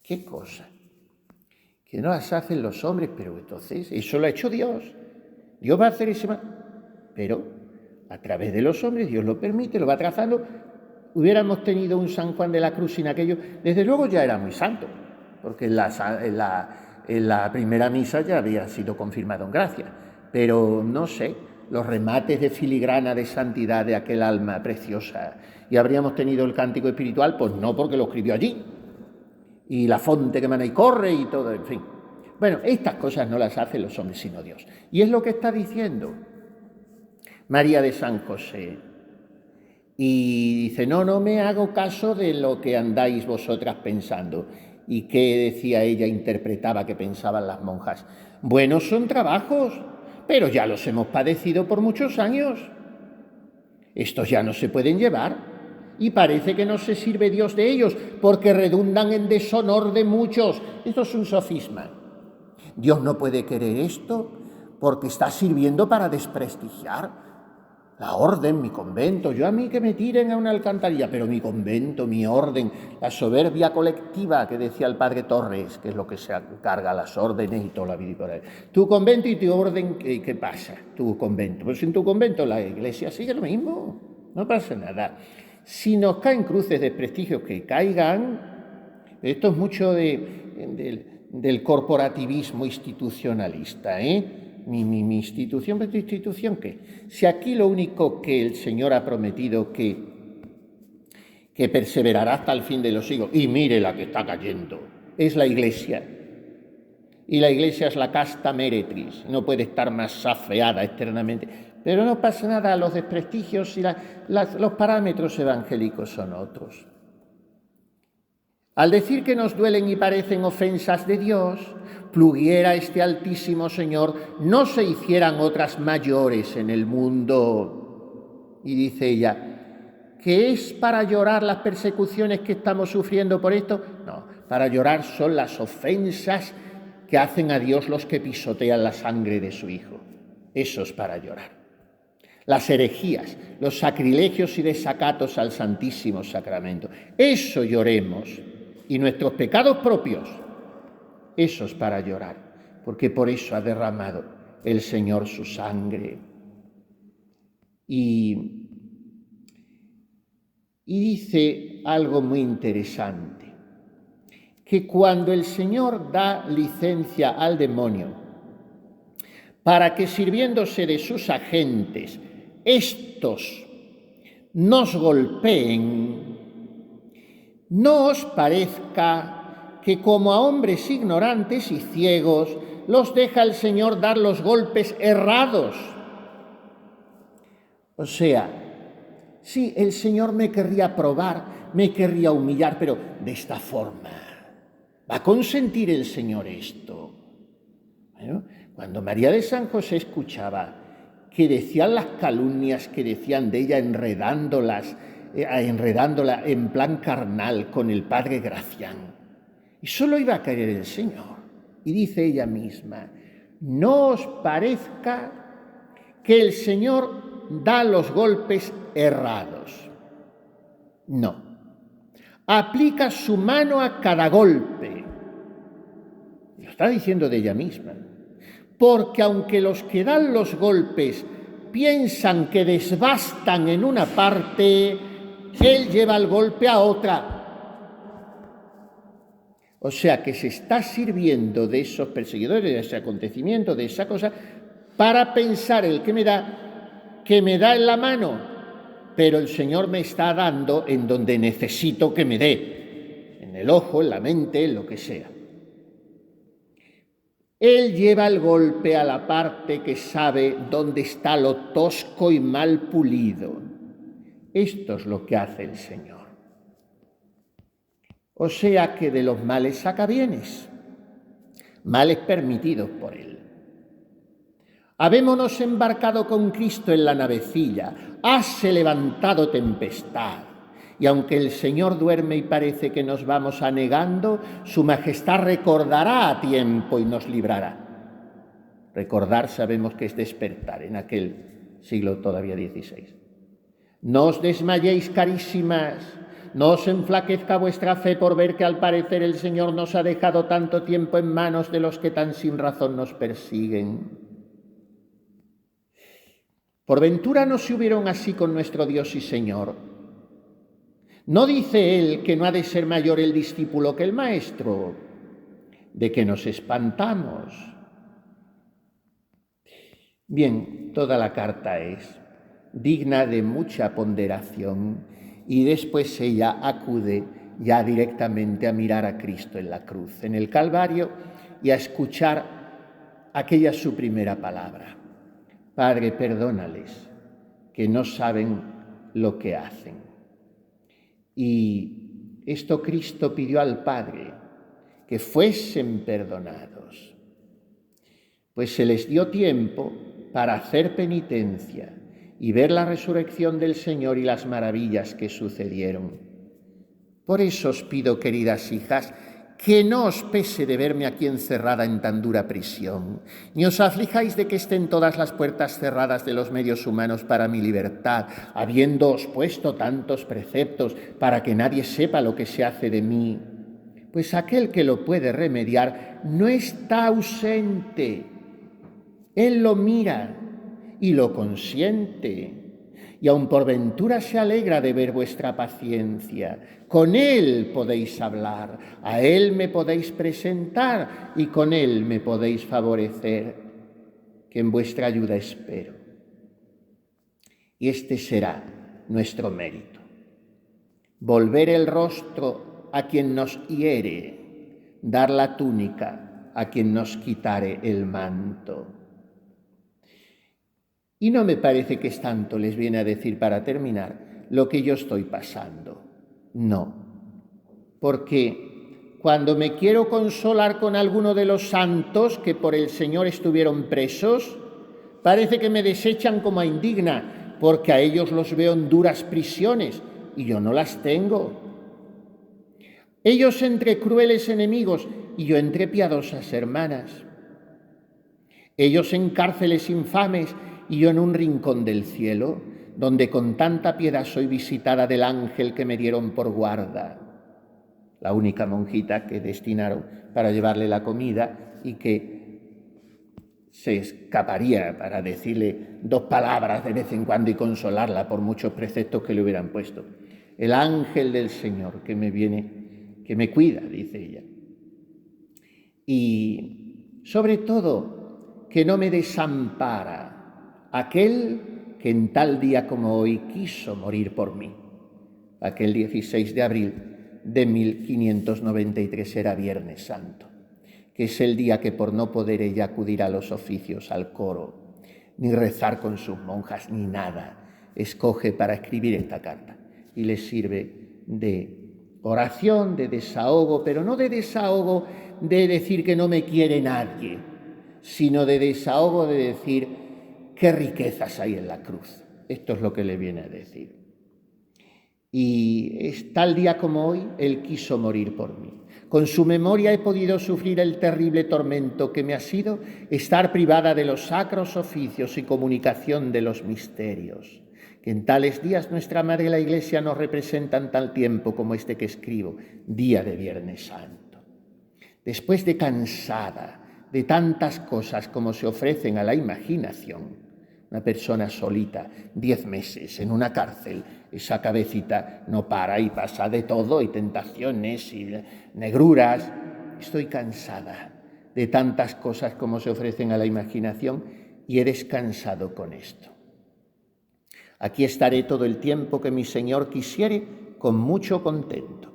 ¿Qué cosa? Que no las hacen los hombres, pero entonces eso lo ha hecho Dios. Dios va a hacer ese... Pero a través de los hombres Dios lo permite, lo va trazando. Hubiéramos tenido un San Juan de la Cruz sin aquello, desde luego ya era muy santo, porque en la primera misa ya había sido confirmado en gracia, pero no sé, los remates de filigrana de santidad de aquel alma preciosa, y habríamos tenido el cántico espiritual, pues no, porque lo escribió allí, y la fonte que mana y corre y todo, en fin. Bueno, estas cosas no las hacen los hombres sino Dios, y es lo que está diciendo María de San José. Y dice, no me hago caso de lo que andáis vosotras pensando. ¿Y qué decía ella, interpretaba que pensaban las monjas? Buenos son trabajos, pero ya los hemos padecido por muchos años. Estos ya no se pueden llevar y parece que no se sirve Dios de ellos porque redundan en deshonor de muchos. Esto es un sofisma. Dios no puede querer esto porque está sirviendo para desprestigiar la orden, mi convento. Yo a mí que me tiren a una alcantarilla, pero mi convento, mi orden, la soberbia colectiva que decía el padre Torres, que es lo que se carga las órdenes y toda la vida y por ahí. Tu convento y tu orden, ¿qué pasa? Tu convento. Pues en tu convento la iglesia sigue lo mismo, no pasa nada. Si nos caen cruces de prestigio, que caigan. Esto es mucho del corporativismo institucionalista, ¿eh? Mi institución, ¿pero tu institución qué? Si aquí lo único que el Señor ha prometido que perseverará hasta el fin de los siglos, y mire la que está cayendo, es la Iglesia. Y la Iglesia es la casta meretris, no puede estar más safeada externamente. Pero no pasa nada, los desprestigios y los parámetros evangélicos son otros. Al decir que nos duelen y parecen ofensas de Dios, pluguiera este Altísimo Señor, no se hicieran otras mayores en el mundo. Y dice ella, ¿qué es para llorar las persecuciones que estamos sufriendo por esto? No, para llorar son las ofensas que hacen a Dios los que pisotean la sangre de su Hijo. Eso es para llorar. Las herejías, los sacrilegios y desacatos al Santísimo Sacramento. Eso lloremos. Y nuestros pecados propios, esos para llorar, porque por eso ha derramado el Señor su sangre. Y dice algo muy interesante, que cuando el Señor da licencia al demonio para que sirviéndose de sus agentes, estos nos golpeen, no os parezca que como a hombres ignorantes y ciegos los deja el Señor dar los golpes errados. O sea, sí, el Señor me querría probar, me querría humillar, pero de esta forma. ¿Va a consentir el Señor esto? Bueno, Cuando María de San José escuchaba que decían las calumnias que decían de ella, enredándola en plan carnal con el padre Gracián, y solo iba a caer el Señor. Y dice ella misma: no os parezca que el Señor da los golpes errados. No. Aplica su mano a cada golpe. Lo está diciendo de ella misma. Porque aunque los que dan los golpes piensan que desbastan en una parte, Él lleva el golpe a otra. O sea que se está sirviendo de esos perseguidores, de ese acontecimiento, de esa cosa, para pensar el que me da en la mano, pero el Señor me está dando en donde necesito que me dé, en el ojo, en la mente, en lo que sea. Él lleva el golpe a la parte que sabe dónde está lo tosco y mal pulido. Esto es lo que hace el Señor. O sea que de los males saca bienes, males permitidos por Él. Habémonos embarcado con Cristo en la navecilla, hase levantado tempestad, y aunque el Señor duerme y parece que nos vamos anegando, su majestad recordará a tiempo y nos librará. Recordar sabemos que es despertar en aquel siglo todavía XVI. No os desmayéis, carísimas, no os enflaquezca vuestra fe por ver que al parecer el Señor nos ha dejado tanto tiempo en manos de los que tan sin razón nos persiguen. Por ventura no se hubieron así con nuestro Dios y Señor. ¿No dice Él que no ha de ser mayor el discípulo que el maestro? ¿De que nos espantamos? Bien, toda la carta es digna de mucha ponderación y después ella acude ya directamente a mirar a Cristo en la cruz, en el Calvario, y a escuchar aquella su primera palabra: Padre, perdónales, que no saben lo que hacen. Y esto Cristo pidió al Padre, que fuesen perdonados. Pues se les dio tiempo para hacer penitencia y ver la resurrección del Señor y las maravillas que sucedieron. Por eso os pido, queridas hijas, que no os pese de verme aquí encerrada en tan dura prisión, ni os aflijáis de que estén todas las puertas cerradas de los medios humanos para mi libertad, habiéndoos puesto tantos preceptos para que nadie sepa lo que se hace de mí. Pues aquel que lo puede remediar no está ausente. Él lo mira y lo consiente, y aun por ventura se alegra de ver vuestra paciencia. Con Él podéis hablar, a Él me podéis presentar y con Él me podéis favorecer, que en vuestra ayuda espero. Y este será nuestro mérito: volver el rostro a quien nos hiere, dar la túnica a quien nos quitare el manto. Y no me parece que es tanto, les viene a decir para terminar, lo que yo estoy pasando. No, porque cuando me quiero consolar con alguno de los santos que por el Señor estuvieron presos, parece que me desechan como a indigna, porque a ellos los veo en duras prisiones y yo no las tengo. Ellos entre crueles enemigos y yo entre piadosas hermanas. Ellos en cárceles infames y yo en un rincón del cielo, donde con tanta piedad soy visitada del ángel que me dieron por guarda, la única monjita que destinaron para llevarle la comida y que se escaparía para decirle 2 palabras de vez en cuando y consolarla por muchos preceptos que le hubieran puesto. El ángel del Señor que me cuida, dice ella. Y sobre todo, que no me desampara aquel que en tal día como hoy quiso morir por mí. Aquel 16 de abril de 1593 era Viernes Santo, que es el día que por no poder ella acudir a los oficios, al coro, ni rezar con sus monjas, ni nada, escoge para escribir esta carta y le sirve de oración, de desahogo, pero no de desahogo de decir que no me quiere nadie, sino de desahogo, de decir qué riquezas hay en la cruz. Esto es lo que le viene a decir. Y es tal día como hoy, Él quiso morir por mí. Con su memoria he podido sufrir el terrible tormento que me ha sido estar privada de los sacros oficios y comunicación de los misterios, que en tales días nuestra Madre la Iglesia nos representa en tal tiempo como este que escribo, día de Viernes Santo. Después de cansada de tantas cosas como se ofrecen a la imaginación, una persona solita, 10 meses en una cárcel, esa cabecita no para y pasa de todo, y tentaciones y negruras. Estoy cansada de tantas cosas como se ofrecen a la imaginación y he descansado con esto. Aquí estaré todo el tiempo que mi Señor quisiere, con mucho contento,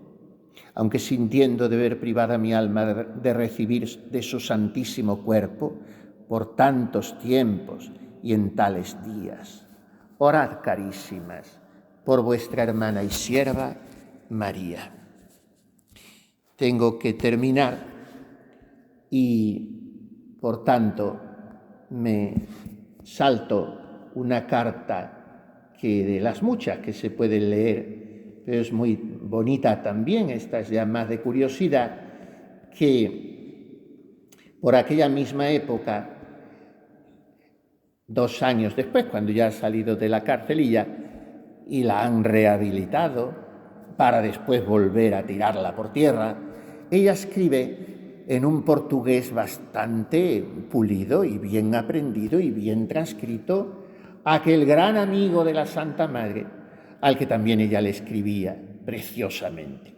aunque sintiendo de ver privada mi alma de recibir de su santísimo cuerpo por tantos tiempos y en tales días. Orad, carísimas, por vuestra hermana y sierva María. Tengo que terminar y, por tanto, me salto una carta que de las muchas que se pueden leer, pero es muy bonita también, esta es ya más de curiosidad, que por aquella misma época, 2 años después, cuando ya ha salido de la carcelilla, y la han rehabilitado para después volver a tirarla por tierra, ella escribe en un portugués bastante pulido y bien aprendido y bien transcrito a aquel gran amigo de la Santa Madre, al que también ella le escribía preciosamente,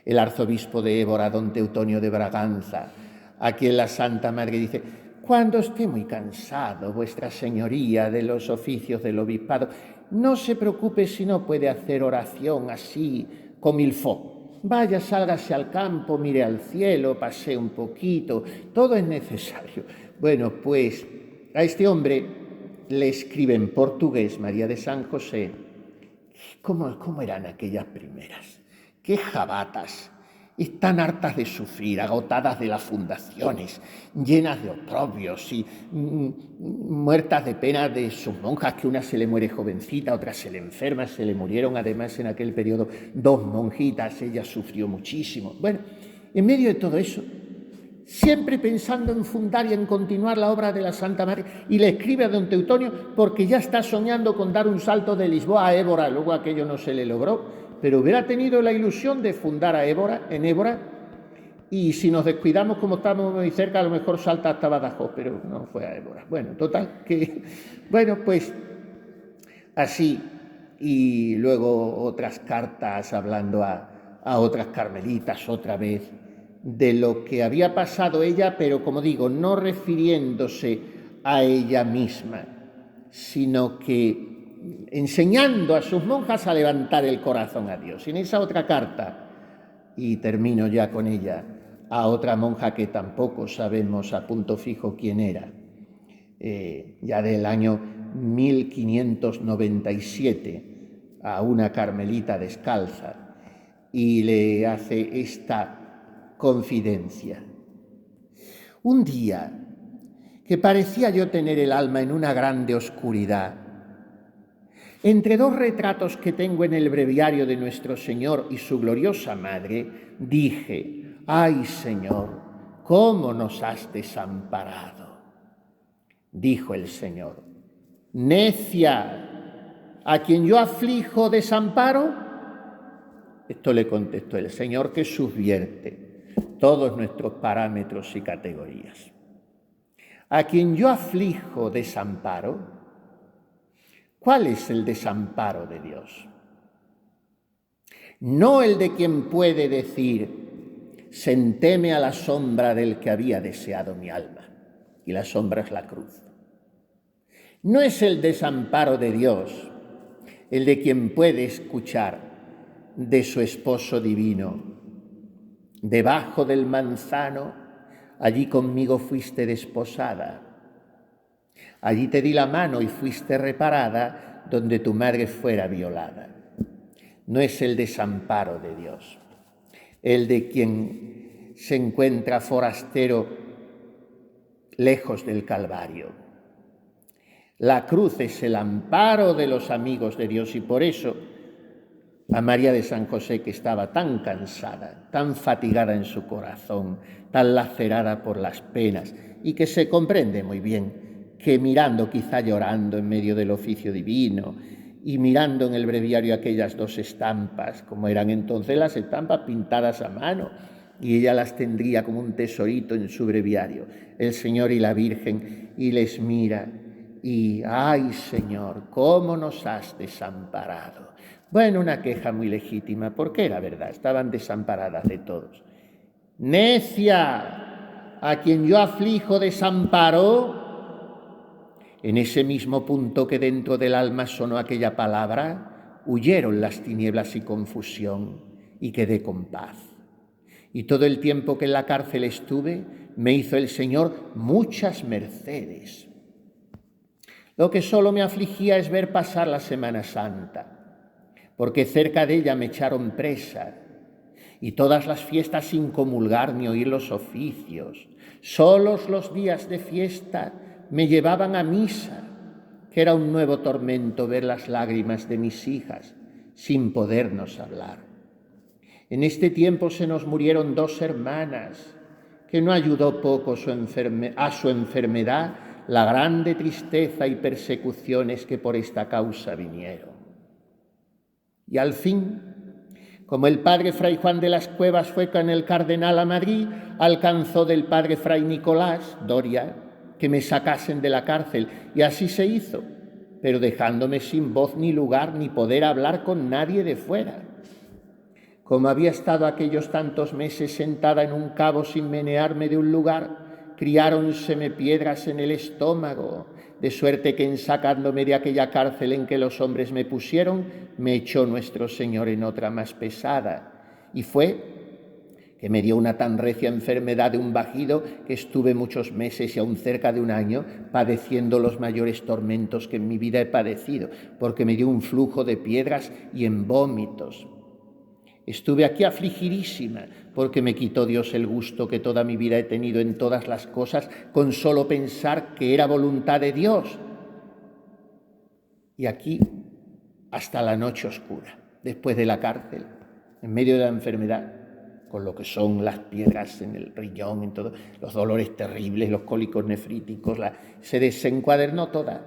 el arzobispo de Évora, don Teutonio de Braganza, a quien la Santa Madre dice: cuando esté muy cansado, vuestra señoría, de los oficios del obispado, no se preocupe si no puede hacer oración así, comme il faut. Vaya, sálgase al campo, mire al cielo, pasee un poquito, todo es necesario. Bueno, pues a este hombre le escribe en portugués María de San José. ¿Cómo eran aquellas primeras? ¡Qué jabatas! Están hartas de sufrir, agotadas de las fundaciones, llenas de oprobios y muertas de pena de sus monjas, que una se le muere jovencita, otra se le enferma, se le murieron además en aquel periodo 2 monjitas, ella sufrió muchísimo. Bueno, en medio de todo eso, siempre pensando en fundar y en continuar la obra de la Santa Madre, y le escribe a don Teutonio porque ya está soñando con dar un salto de Lisboa a Évora. Luego aquello no se le logró, pero hubiera tenido la ilusión de fundar en Évora, y si nos descuidamos, como estamos muy cerca, a lo mejor salta hasta Badajoz, pero no fue a Évora. Bueno, total, que bueno, pues así. Y luego otras cartas hablando a otras carmelitas otra vez de lo que había pasado ella, pero como digo, no refiriéndose a ella misma, sino que enseñando a sus monjas a levantar el corazón a Dios. Y en esa otra carta, y termino ya con ella, a otra monja que tampoco sabemos a punto fijo quién era, ya del año 1597, a una carmelita descalza, y le hace esta confidencia. Un día que parecía yo tener el alma en una grande oscuridad, entre 2 retratos que tengo en el breviario de nuestro Señor y su gloriosa Madre, dije: ¡ay, Señor, cómo nos has desamparado! Dijo el Señor: necia, ¿a quien yo aflijo desamparo? Esto le contestó el Señor, que subvierte todos nuestros parámetros y categorías. ¿A quien yo aflijo desamparo? ¿Cuál es el desamparo de Dios? No el de quien puede decir: sentéme a la sombra del que había deseado mi alma, y la sombra es la cruz. No es el desamparo de Dios el de quien puede escuchar de su esposo divino: debajo del manzano, allí conmigo fuiste desposada. Allí te di la mano y fuiste reparada donde tu madre fuera violada. No es el desamparo de Dios el de quien se encuentra forastero lejos del Calvario. La cruz es el amparo de los amigos de Dios y por eso a María de San José, que estaba tan cansada, tan fatigada en su corazón, tan lacerada por las penas y que se comprende muy bien que mirando, quizá llorando en medio del oficio divino y mirando en el breviario aquellas dos estampas, como eran entonces las estampas pintadas a mano, y ella las tendría como un tesorito en su breviario, el Señor y la Virgen, y les mira y, ¡ay, Señor, cómo nos has desamparado! Bueno, una queja muy legítima, porque era verdad, estaban desamparadas de todos. ¡Necia! A quien yo aflijo desamparó. En ese mismo punto que dentro del alma sonó aquella palabra, huyeron las tinieblas y confusión, y quedé con paz. Y todo el tiempo que en la cárcel estuve, me hizo el Señor muchas mercedes. Lo que solo me afligía es ver pasar la Semana Santa, porque cerca de ella me echaron presa, y todas las fiestas sin comulgar ni oír los oficios. Solos los días de fiesta me llevaban a misa, que era un nuevo tormento ver las lágrimas de mis hijas, sin podernos hablar. En este tiempo se nos murieron 2 hermanas, que no ayudó poco a su enfermedad la grande tristeza y persecuciones que por esta causa vinieron. Y al fin, como el padre Fray Juan de las Cuevas fue con el cardenal a Madrid, alcanzó del padre Fray Nicolás Doria que me sacasen de la cárcel, y así se hizo, pero dejándome sin voz ni lugar ni poder hablar con nadie de fuera. Como había estado aquellos tantos meses sentada en un cabo sin menearme de un lugar, criáronseme piedras en el estómago, de suerte que en sacándome de aquella cárcel en que los hombres me pusieron, me echó nuestro Señor en otra más pesada. Y fue que me dio una tan recia enfermedad de un vagido que estuve muchos meses y aún cerca de un año padeciendo los mayores tormentos que en mi vida he padecido, porque me dio un flujo de piedras y en vómitos. Estuve aquí afligidísima porque me quitó Dios el gusto que toda mi vida he tenido en todas las cosas con solo pensar que era voluntad de Dios. Y aquí hasta la noche oscura, después de la cárcel, en medio de la enfermedad, con lo que son las piedras en el riñón, en todo, los dolores terribles, los cólicos nefríticos, se desencuadernó toda.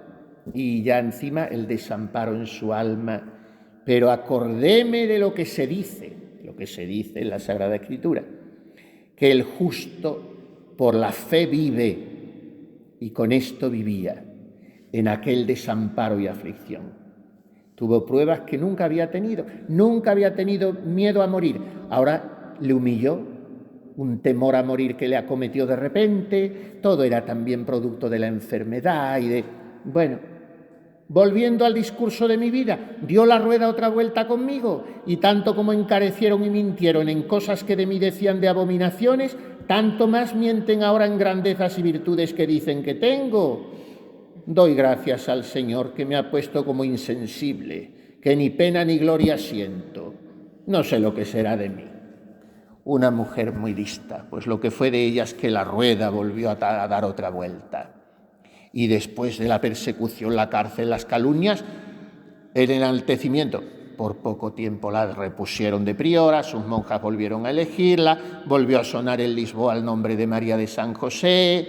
Y ya encima el desamparo en su alma. Pero acordéme de lo que se dice en la Sagrada Escritura, que el justo por la fe vive, y con esto vivía, en aquel desamparo y aflicción. Tuvo pruebas que nunca había tenido miedo a morir. Ahora le humilló un temor a morir que le acometió de repente, todo era también producto de la enfermedad y de... Bueno, volviendo al discurso de mi vida, dio la rueda otra vuelta conmigo, y tanto como encarecieron y mintieron en cosas que de mí decían de abominaciones, tanto más mienten ahora en grandezas y virtudes que dicen que tengo. Doy gracias al Señor que me ha puesto como insensible, que ni pena ni gloria siento. No sé lo que será de mí. Una mujer muy lista, pues lo que fue de ella es que la rueda volvió a dar otra vuelta. Y después de la persecución, la cárcel, las calumnias, el enaltecimiento. Por poco tiempo la repusieron de priora, sus monjas volvieron a elegirla, volvió a sonar en Lisboa el nombre de María de San José,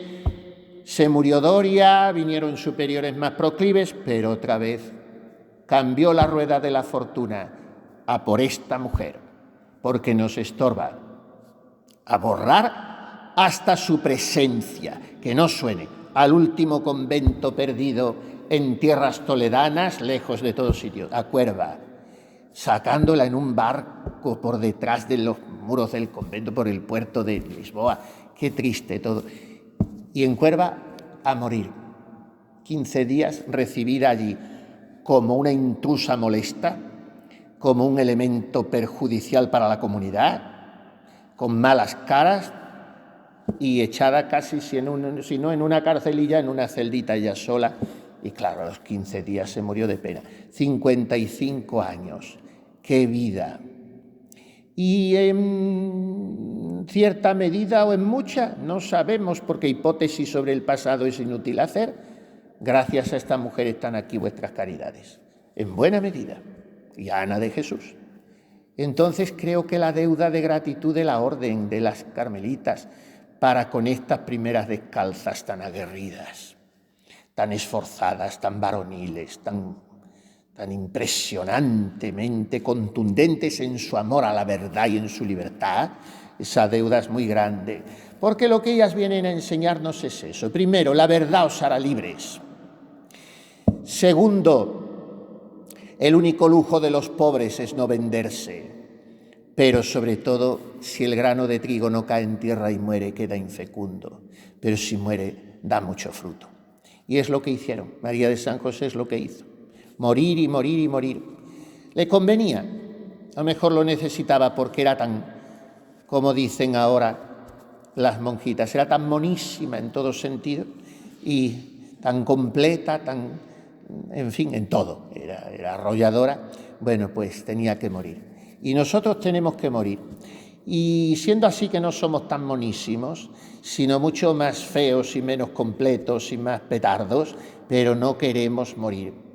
se murió Doria, vinieron superiores más proclives, pero otra vez cambió la rueda de la fortuna a por esta mujer, porque nos estorba a borrar hasta su presencia, que no suene al último convento perdido en tierras toledanas, lejos de todo sitio, a Cuerva, sacándola en un barco por detrás de los muros del convento, por el puerto de Lisboa. Qué triste todo. Y en Cuerva a morir. 15 días recibida allí como una intrusa molesta, como un elemento perjudicial para la comunidad, con malas caras, y echada casi, si no en una carcelilla, en una celdita ella sola. Y claro, a los 15 días se murió de pena. 55 años. ¡Qué vida! y en cierta medida o en mucha, no sabemos, porque hipótesis sobre el pasado es inútil hacer, gracias a esta mujer están aquí vuestras caridades, en buena medida, y a Ana de Jesús. Entonces creo que la deuda de gratitud de la orden de las carmelitas para con estas primeras descalzas tan aguerridas, tan esforzadas, tan varoniles, tan impresionantemente contundentes en su amor a la verdad y en su libertad, esa deuda es muy grande, porque lo que ellas vienen a enseñarnos es eso. Primero, la verdad os hará libres. Segundo, el único lujo de los pobres es no venderse, pero sobre todo, si el grano de trigo no cae en tierra y muere, queda infecundo, pero si muere, da mucho fruto. Y es lo que hicieron. María de San José es lo que hizo. Morir y morir y morir. Le convenía, a lo mejor lo necesitaba porque era tan, como dicen ahora las monjitas, era tan monísima en todo sentido y tan completa, en fin, en todo, era arrolladora. Bueno, pues tenía que morir. Y nosotros tenemos que morir. Y siendo así que no somos tan monísimos, sino mucho más feos y menos completos y más petardos, pero no queremos morir.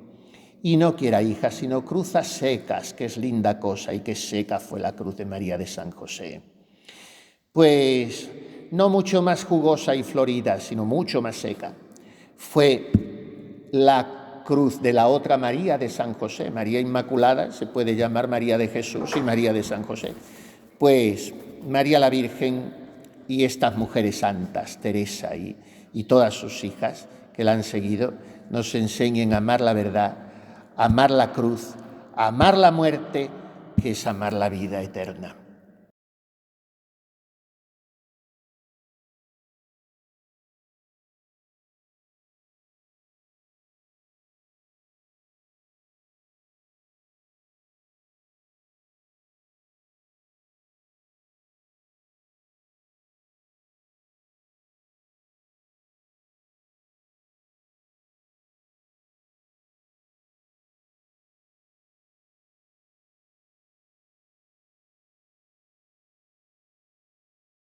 Y no quiera hijas, sino cruzas secas, que es linda cosa, y qué seca fue la cruz de María de San José. Pues no mucho más jugosa y florida, sino mucho más seca, fue la cruz de la otra María de San José, María Inmaculada, se puede llamar María de Jesús y María de San José. Pues María la Virgen y estas mujeres santas, Teresa y todas sus hijas que la han seguido, nos enseñen a amar la verdad, amar la cruz, amar la muerte, que es amar la vida eterna.